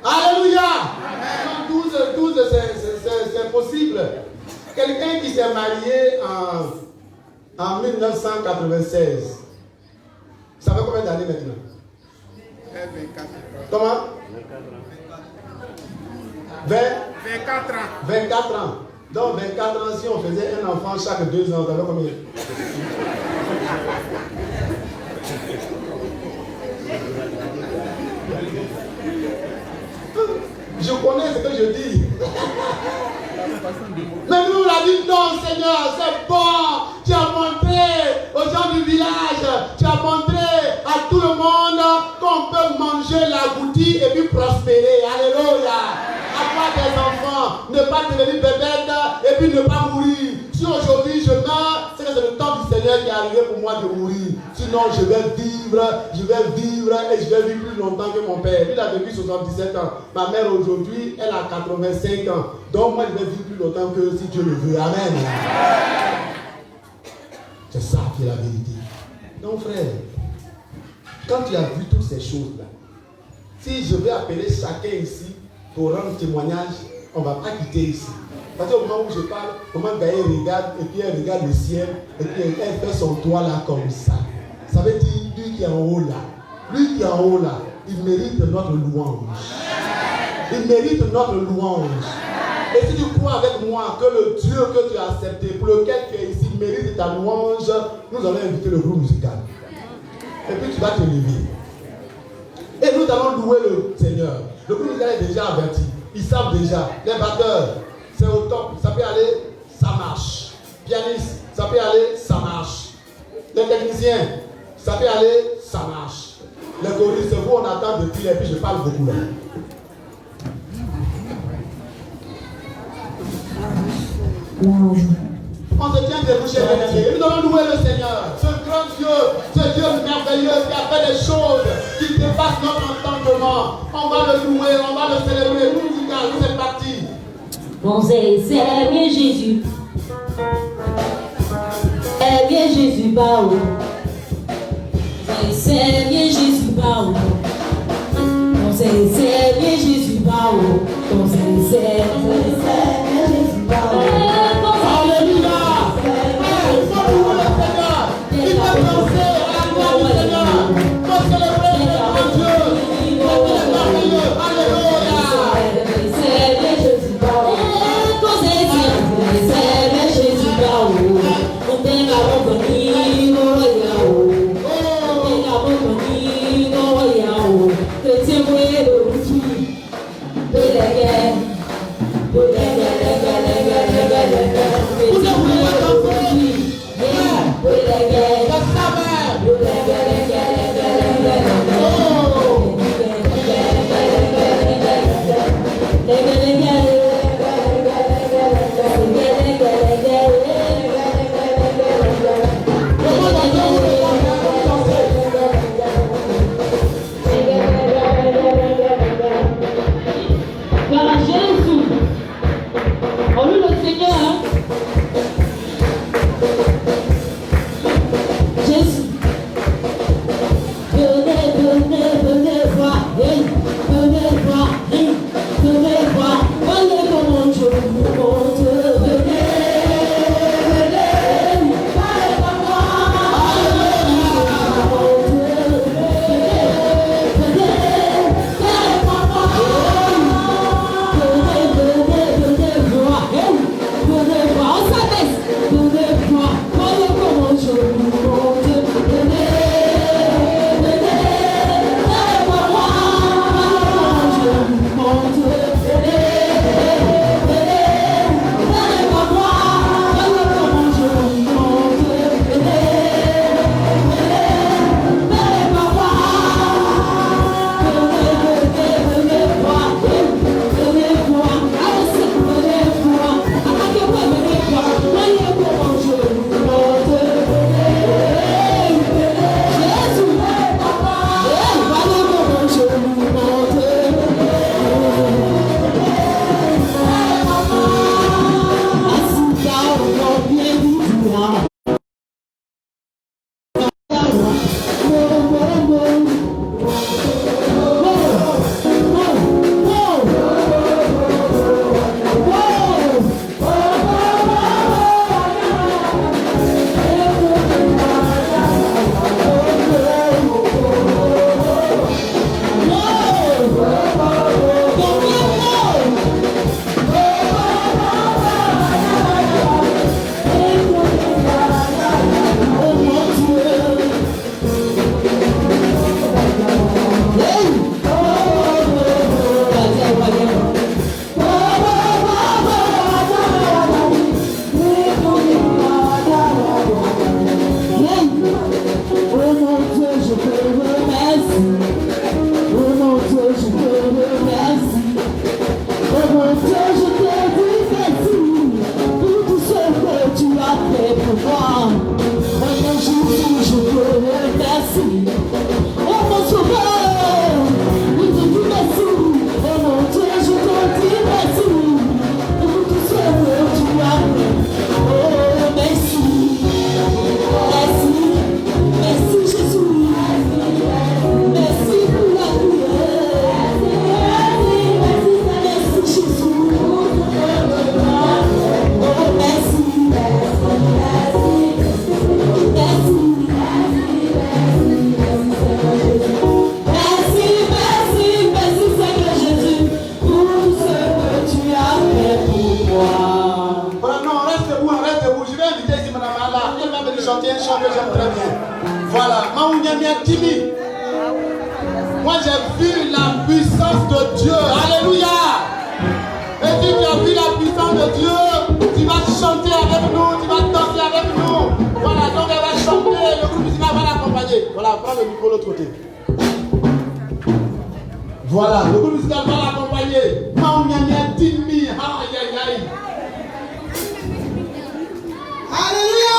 Alléluia. Non, 12 c'est possible. Quelqu'un qui s'est marié en 1996, ça fait combien d'années maintenant? 24 ans. Comment? 24 ans. 24 ans. Donc 24 ans, si on faisait un enfant chaque 2 ans, ça fait combien? Je connais ce que je dis. Mais nous, on a dit non, Seigneur, c'est bon. Tu as montré aux gens du village, tu as montré à tout le monde qu'on peut manger la goutille et puis prospérer. Alléluia. Avoir des enfants, ne pas devenir bébête et puis ne pas mourir. Si aujourd'hui je meurs, c'est que c'est le temps du Seigneur qui est arrivé pour moi de mourir. Sinon, je vais vivre et je vais vivre plus longtemps que mon père. Il a vécu 77 ans. Ma mère aujourd'hui, elle a 85 ans. Donc moi, je vais vivre plus longtemps que si Dieu le veut. Amen. C'est ça qui est la vérité. Donc frère, quand tu as vu toutes ces choses-là, si je vais appeler chacun ici pour rendre témoignage, on ne va pas quitter ici. Parce qu'au moment où je parle, comment Gaël regarde, et puis elle regarde le ciel, et puis elle fait son toit là comme ça. Ça veut dire, lui qui est en haut là, il mérite notre louange. Il mérite notre louange. Et si tu crois avec moi que le Dieu que tu as accepté, pour lequel tu es ici, mérite ta louange, nous allons inviter le groupe musical. Et puis tu vas te lever. Et nous allons louer le Seigneur. Le groupe musical est déjà averti. Ils savent déjà. Les batteurs, c'est au top. Ça peut aller, ça marche. Pianiste, ça peut aller, ça marche. Les techniciens, ça peut aller, ça marche. Les choristes, vous on attend depuis et puis je parle beaucoup là. On se tient debout chez les nous allons louer le Seigneur. Ce grand Dieu, ce Dieu merveilleux qui a fait des choses qui dépassent notre entendement. On va le louer, on va le célébrer. Nous, c'est parti. Bon, c'est bien Jésus. C'est bien Jésus, bah oh. C'est bien Jésus, bah oh. Bon, c'est bien Jésus, bah oh. Bon, c'est bien Jésus, bah oh. Alléluia. Il faut louer le Seigneur. Il faut danser à la gloire du Seigneur. Il faut célébrer notre Dieu. Il est merveilleux. Alléluia. C'est bien Jésus, bah oh. C'est bien Jésus, bah oh. On t'aime à revenir, oh yeah. Chrétien, vous êtes le routier de la guerre. vais inviter ici Madame Allah. Elle va venir chanter un chant que j'aime très bien. Voilà. Maounyamia Timi. Moi j'ai vu la puissance de Dieu. Alléluia. Et si tu as vu la puissance de Dieu, tu vas chanter avec nous, tu vas danser avec nous. Voilà, donc elle va chanter, le groupe musical va l'accompagner. Voilà, prends le micro de l'autre côté. Voilà, le groupe musical va l'accompagner. Maounyamia Timi. Aïe aïe aïe. Alléluia.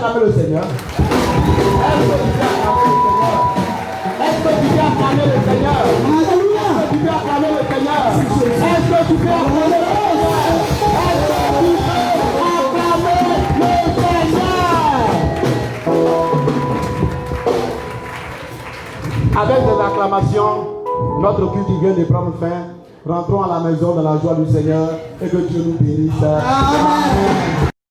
acclamer le Seigneur? Est-ce que tu peux acclamer le Seigneur? Est-ce que tu peux acclamer le Seigneur? Est-ce que tu peux acclamer le Seigneur? Est-ce que tu peux acclamer le Seigneur? Est-ce que tu peux acclamer le Seigneur? Avec des acclamations, notre culte vient de prendre fin. Rentrons à la maison de la joie du Seigneur et que Dieu nous bénisse. Amen.